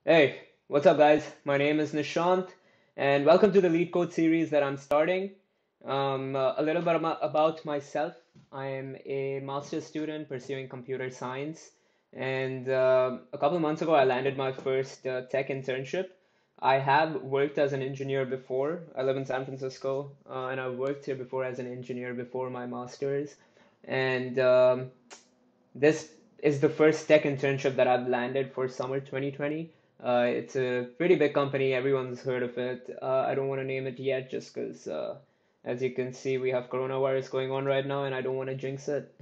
Hey, what's up, guys? My name is Nishant, and welcome to the LeetCode series that I'm starting. A little bit about myself. I am a master's student pursuing computer science, and a couple of months ago, I landed my first tech internship. I have worked as an engineer before. I live in San Francisco, and I've worked here before as an engineer before my master's. And this is the first tech internship that I've landed for summer 2020. It's a pretty big company. Everyone's heard of it. I don't want to name it yet just because, as you can see, we have coronavirus going on right now, and I don't want to jinx it.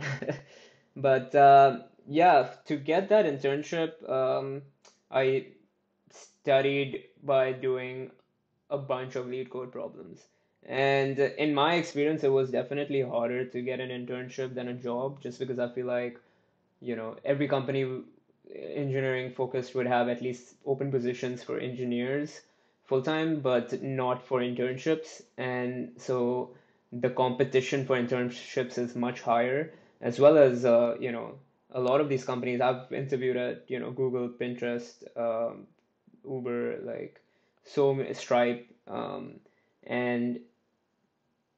But yeah, to get that internship, I studied by doing a bunch of lead code problems. And in my experience, it was definitely harder to get an internship than a job, just because I feel like every company engineering focused would have at least open positions for engineers full time, but not for internships. And so the competition for internships is much higher, as well as, a lot of these companies I've interviewed at, Google, Pinterest, Uber, like Stripe, and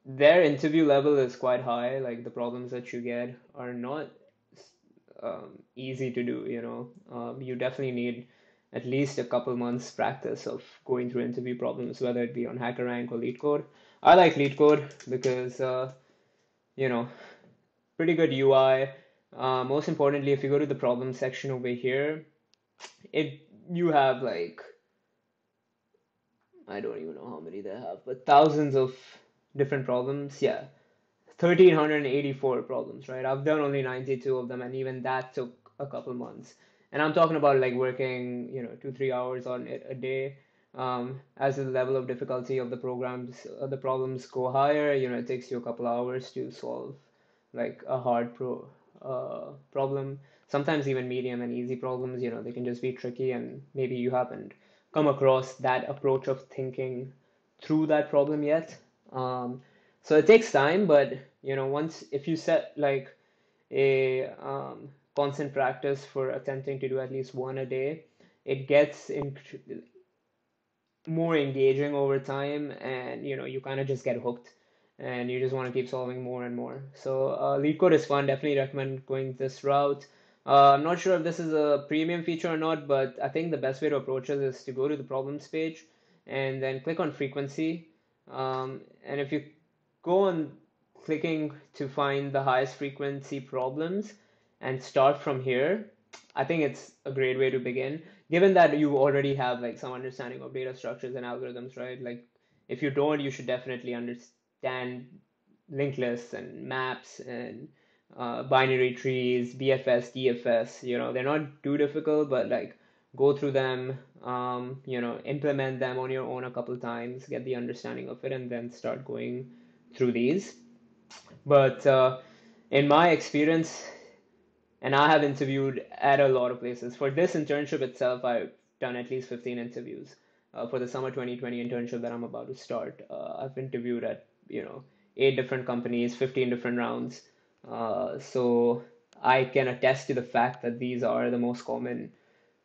their interview level is quite high. Like the problems that you get are not easy to do, you definitely need at least a couple months practice of going through interview problems, whether it be on HackerRank or LeetCode. I like LeetCode because, you know, pretty good UI. Most importantly, if you go to the problem section over here, it you have like I don't even know how many they have, but thousands of different problems. Yeah, 1,384 problems, right? I've done only 92 of them, and even that took a couple months. And I'm talking about like working, 2, 3 hours on it a day. As the level of difficulty of the problems go higher, it takes you a couple hours to solve like a hard problem. Sometimes even medium and easy problems, they can just be tricky, and maybe you haven't come across that approach of thinking through that problem yet. So it takes time, but once if you set like a constant practice for attempting to do at least one a day, it gets more engaging over time, and you kind of just get hooked, and you just want to keep solving more and more. So LeetCode is fun. Definitely recommend going this route. I'm not sure if this is a premium feature or not, but I think the best way to approach it is to go to the problems page and then click on frequency. And if you go on clicking to find the highest frequency problems and start from here, I think it's a great way to begin, given that you already have like some understanding of data structures and algorithms, right? Like if you don't, you should definitely understand linked lists and maps and binary trees, BFS, DFS. They're not too difficult, but like go through them, implement them on your own a couple times, get the understanding of it, and then start going through these. But in my experience, and I have interviewed at a lot of places. For this internship itself, I've done at least 15 interviews. For the summer 2020 internship that I'm about to start, I've interviewed at, 8 different companies, 15 different rounds. So I can attest to the fact that these are the most common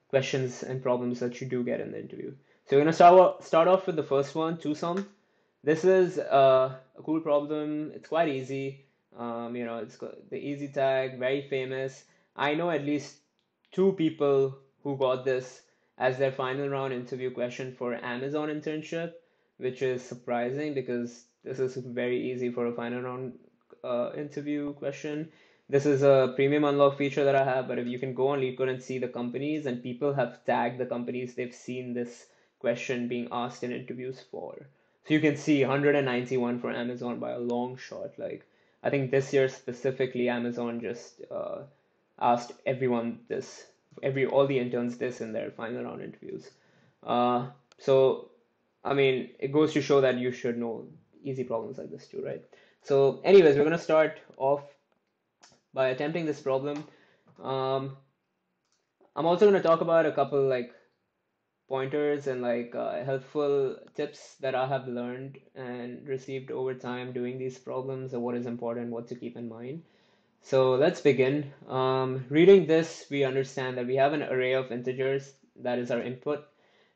questions and problems that you do get in the interview. So we're gonna start off with the first one, two-sum. This is a cool problem. It's quite easy. It's got the easy tag, very famous. I know at least two people who got this as their final round interview question for Amazon internship, which is surprising because this is very easy for a final round interview question. This is a premium unlock feature that I have, but if you can go on LeetCode and see the companies, and people have tagged the companies they've seen this question being asked in interviews for. So you can see 191 for Amazon by a long shot. Like I think this year specifically, Amazon just asked everyone this, all the interns this in their final round interviews. So I mean, it goes to show that you should know easy problems like this too, right? So, anyways, we're gonna start off by attempting this problem. Um, I'm also gonna talk about a couple like pointers and like helpful tips that I have learned and received over time doing these problems, and what is important, what to keep in mind. So let's begin. Reading this, we understand that we have an array of integers that is our input,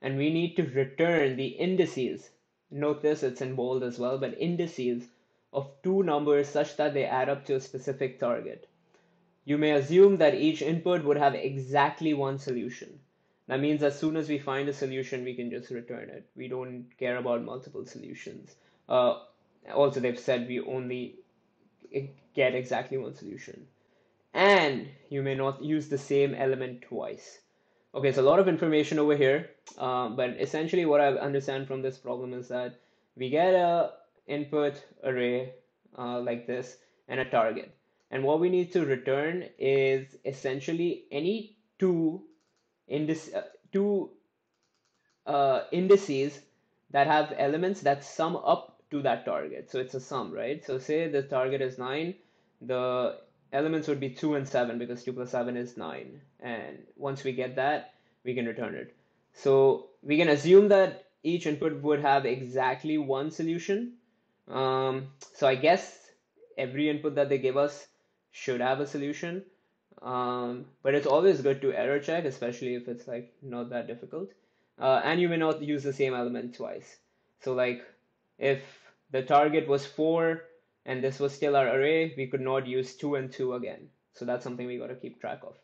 and we need to return the indices. Note this, it's in bold as well, but indices of two numbers such that they add up to a specific target. You may assume that each input would have exactly one solution. That means as soon as we find a solution, we can just return it. We don't care about multiple solutions. Uh, Also, they've said we only get exactly one solution. And you may not use the same element twice. Okay, so a lot of information over here, but essentially what I understand from this problem is that we get a input array like this and a target. And what we need to return is essentially any indices, two indices that have elements that sum up to that target. So it's a sum, right? So say the target is 9, the elements would be 2 and 7 because 2 plus 7 is 9. And once we get that, we can return it. So we can assume that each input would have exactly one solution. So I guess every input that they give us should have a solution. But it's always good to error check, especially if it's like not that difficult. And you may not use the same element twice. So like if the target was 4 and this was still our array, we could not use 2 and 2 again. So that's something we got to keep track of.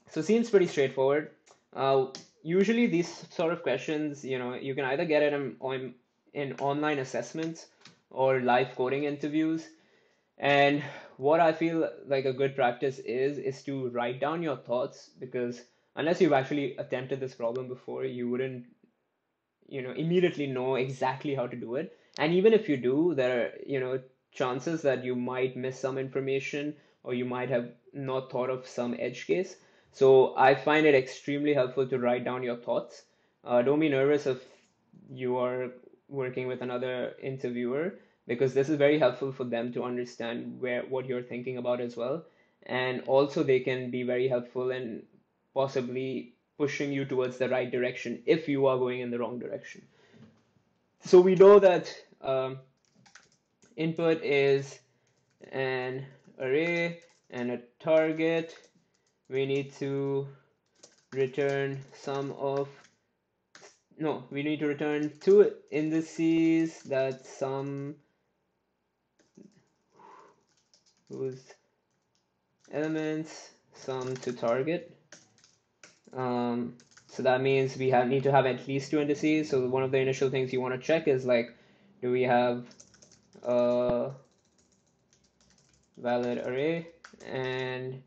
So seems pretty straightforward. Uh, Usually these sort of questions, you can either get it in online assessments or live coding interviews. And what I feel like a good practice is to write down your thoughts, because unless you've actually attempted this problem before, you wouldn't, immediately know exactly how to do it. And even if you do, there are, chances that you might miss some information or you might have not thought of some edge case. So I find it extremely helpful to write down your thoughts. Don't be nervous if you are working with another interviewer, because this is very helpful for them to understand what you're thinking about as well. And also they can be very helpful in possibly pushing you towards the right direction if you are going in the wrong direction. So we know that input is an array and a target. We need to return sum of, no, we need to return two indices that sum whose elements sum to target. So that means we need to have at least two indices. So one of the initial things you want to check is like, do we have a valid array, and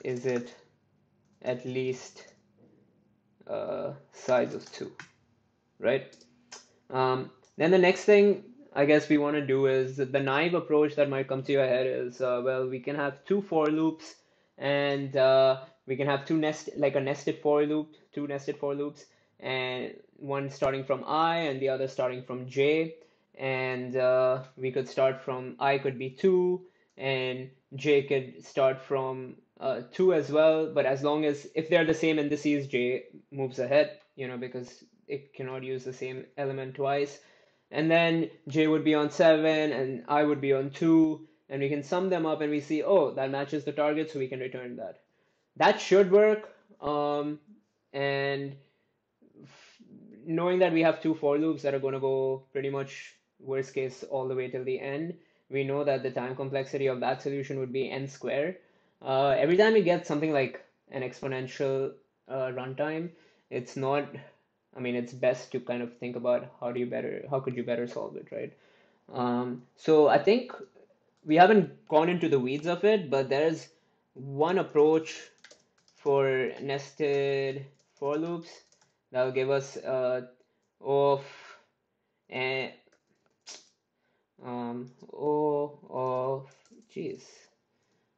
is it at least size of 2, right? Then the next thing I guess we want to do is the naive approach that might come to your head is, well, we can have two for loops, and we can have like a nested for loop, two nested for loops, and one starting from I and the other starting from J. And we could start from I could be 2, and J could start from 2 as well. But as long as if they're the same indices, J moves ahead, because it cannot use the same element twice. And then J would be on 7 and I would be on 2, and we can sum them up and we see, oh, that matches the target, so we can return that. That should work. And knowing that we have two for loops that are going to go pretty much worst case all the way till the end, we know that the time complexity of that solution would be n squared. Every time we get something like an exponential runtime, it's not, I mean, it's best to kind of think about how could you better solve it, right? So I think we haven't gone into the weeds of it, but there's one approach for nested for loops that will give us of and O of geez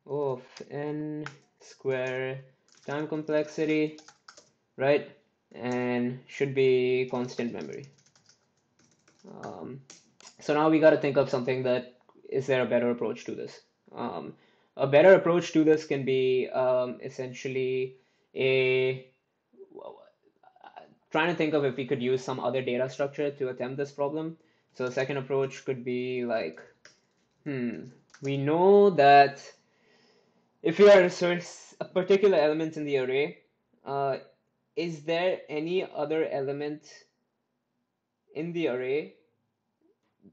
O of n square time complexity, right? And should be constant memory. So now we got to think of something that, is there a better approach to this? A better approach to this can be essentially a trying to think of if we could use some other data structure to attempt this problem. So the second approach could be like, we know that if we are a particular element in the array, uh, is there any other element in the array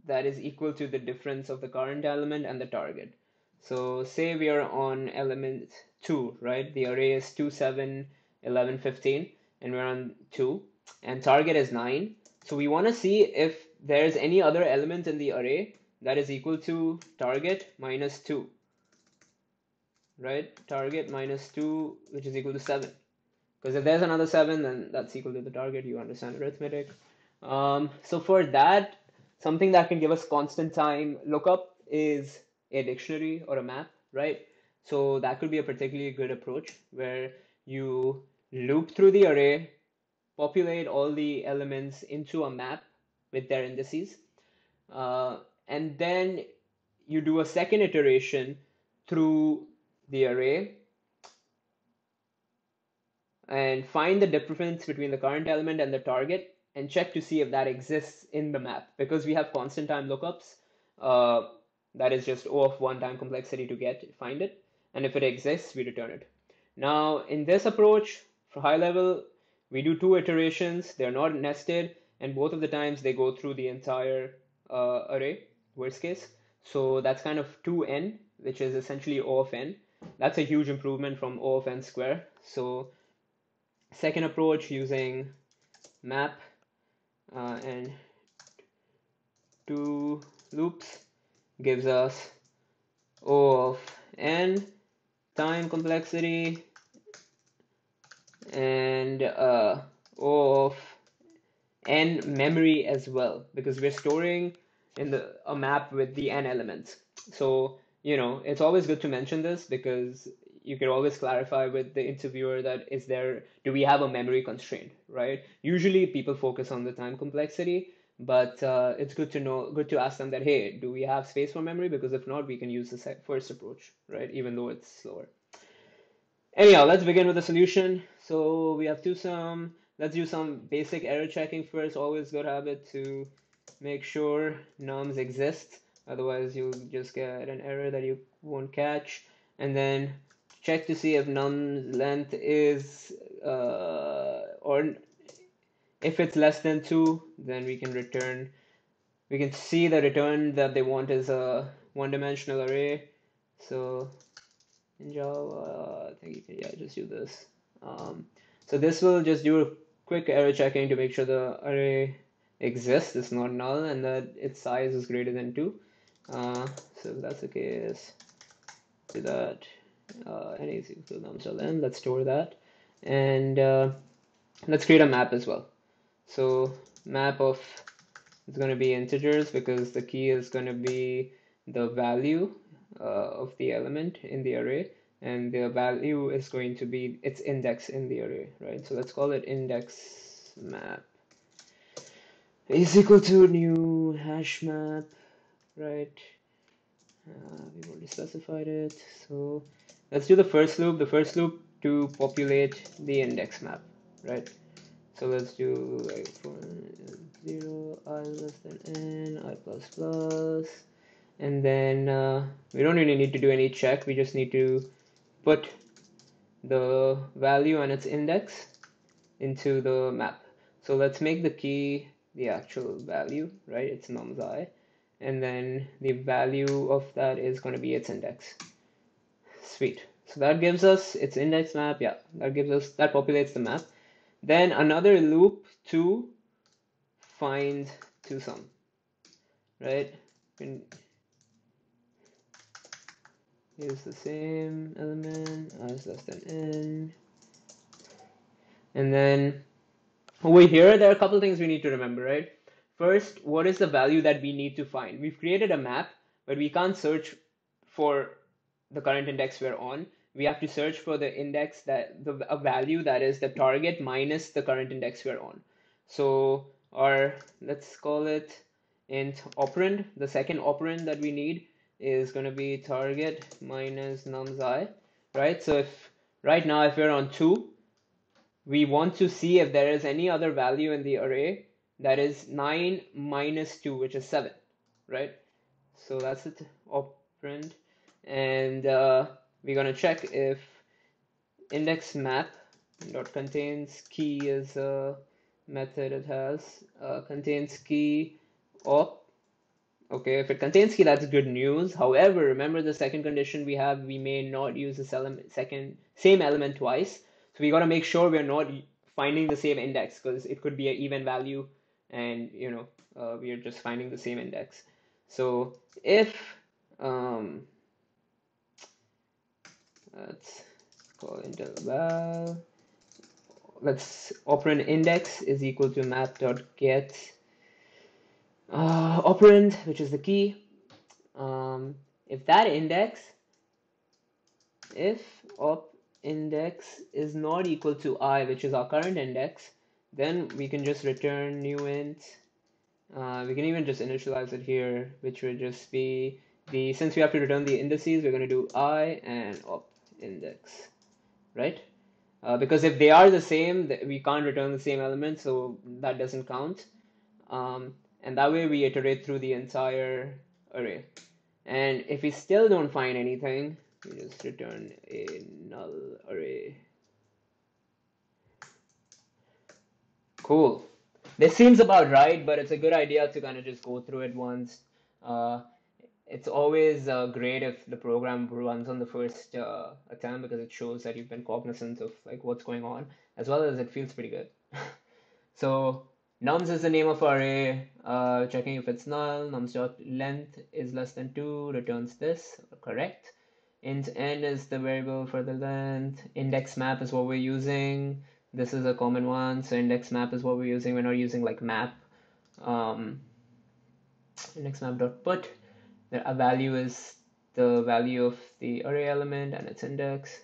that is equal to the difference of the current element and the target? So say we are on element 2, right? The array is 2, 7, 11, 15, and we're on 2, and target is 9. So we want to see if there's any other element in the array that is equal to target minus 2, right? Target minus 2, which is equal to 7. Because if there's another 7, then that's equal to the target. You understand arithmetic. So for that, something that can give us constant time lookup is a dictionary or a map, right? So that could be a particularly good approach where you loop through the array, populate all the elements into a map with their indices, uh, and then you do a second iteration through the array and find the difference between the current element and the target and check to see if that exists in the map. Because we have constant time lookups, uh, that is just O of 1 time complexity to find it, and if it exists, we return it. Now, in this approach, for high level, we do two iterations. They're not nested, and both of the times they go through the entire array, worst case. So that's kind of 2n, which is essentially O of n. That's a huge improvement from O of n square. So second approach using map and two loops gives us O of n time complexity and O of n memory as well, because we're storing in a map with the n elements. So, it's always good to mention this because you can always clarify with the interviewer that do we have a memory constraint, right? Usually people focus on the time complexity, but it's good to ask them that, hey, do we have space for memory? Because if not, we can use the first approach, right? Even though it's slower. Anyhow, let's begin with the solution. So we have let's do some basic error checking first. Always good habit to make sure nums exist. Otherwise, you'll just get an error that you won't catch. And then check to see if nums length is, or if it's less than 2, then we can see the return that they want is a one-dimensional array. So in Java, I think you can, yeah, just do this. So this will just do a quick error checking to make sure the array exists, it's not null, and that its size is greater than 2. So if that's the case, do that. N is equal to num_n. Let's store that, and let's create a map as well. So map of it's going to be integers because the key is going to be the value of the element in the array, and the value is going to be its index in the array, right? So let's call it index map is equal to new hash map, right? We've already specified it. So let's do the first loop. The first loop to populate the index map, right? So let's do like for 0, I less than n, I plus plus, and then we don't really need to do any check. We just need to put the value and its index into the map. So let's make the key the actual value, right? It's nums I, and then the value of that is going to be its index. Sweet. So that gives us its index map. Yeah, that populates the map. Then another loop to find toSum, right? And use the same element as less than n. And then over here, there are a couple things we need to remember, right? First, what is the value that we need to find? We've created a map, but we can't search for the current index we're on. We have to search for the index a value that is the target minus the current index we're on. So let's call it int operand. The second operand that we need is going to be target minus nums I, right? So right now if we're on 2, we want to see if there is any other value in the array that is 9 minus 2, which is 7, right? So that's it, operand. And we're going to check if index map dot contains key is a method it has. Contains key op. Okay, if it contains key, that's good news. However, remember the second condition we have, we may not use the same element twice. So we got to make sure we're not finding the same index because it could be an even value and we are just finding the same index. So if let's call interval, let's operand index is equal to map.get operand, which is the key. If that index, if op index is not equal to I, which is our current index, then we can just return new int. We can even just initialize it here, which would just be since we have to return the indices, we're going to do I and op index, right? Because if they are the same, we can't return the same element, so that doesn't count. And that way we iterate through the entire array. And if we still don't find anything, we just return a null array. Cool. This seems about right, but it's a good idea to kind of just go through it once. Uh, it's always great if the program runs on the first attempt because it shows that you've been cognizant of like what's going on, as well as it feels pretty good. So nums is the name of our array, checking if it's null, nums.length is less than 2, returns this, correct. Int n is the variable for the length, index map is what we're using, this is a common one, so index map is what we're using, we're not using like map. Index map.put, a value is the value of the array element and its index,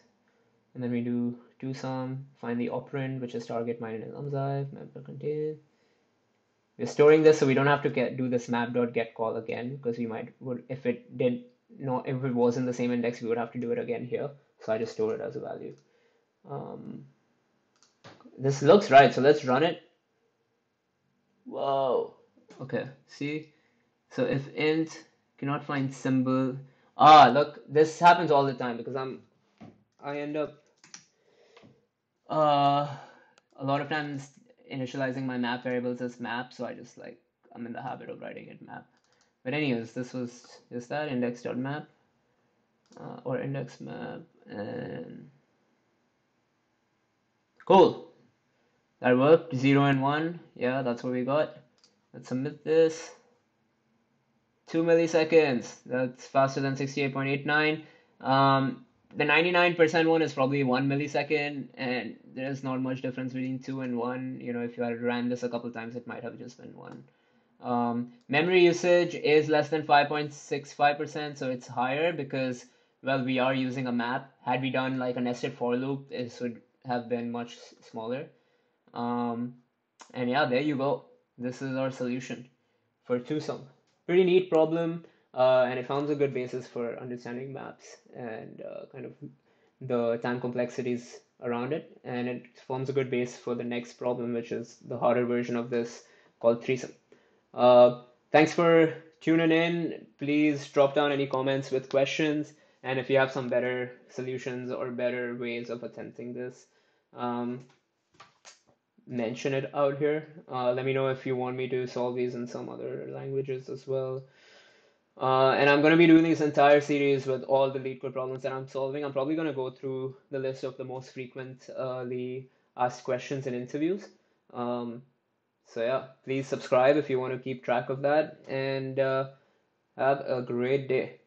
and then we do sum, find the operand, which is target minus numsize, map.contain. We're storing this so we don't have to do this map.get call again because we if it wasn't the same index, we would have to do it again here. So I just store it as a value. This looks right, so let's run it. Whoa. Okay, see? So if int cannot find symbol, look, this happens all the time because I end up a lot of times initializing my map variables as map, so I'm in the habit of writing it map. But anyways, this was just that index.map or index map, and cool. That worked. 0 and 1. Yeah, that's what we got. Let's submit this. 2 milliseconds. That's faster than 68.89. The 99% one is probably 1 millisecond, and there's not much difference between 2 and 1. If you had ran this a couple times, it might have just been 1. Memory usage is less than 5.65%, so it's higher because, well, we are using a map. Had we done like a nested for loop, this would have been much smaller. And yeah, there you go. This is our solution for twosome. Pretty neat problem, and it forms a good basis for understanding maps and kind of the time complexities around it. And it forms a good base for the next problem, which is the harder version of this called threesome. Thanks for tuning in. Please drop down any comments with questions, and if you have some better solutions or better ways of attempting this, mention it out here. Let me know if you want me to solve these in some other languages as well. And I'm going to be doing this entire series with all the LeetCode problems that I'm solving. I'm probably going to go through the list of the most frequently asked questions in interviews. So yeah, please subscribe if you want to keep track of that, and have a great day.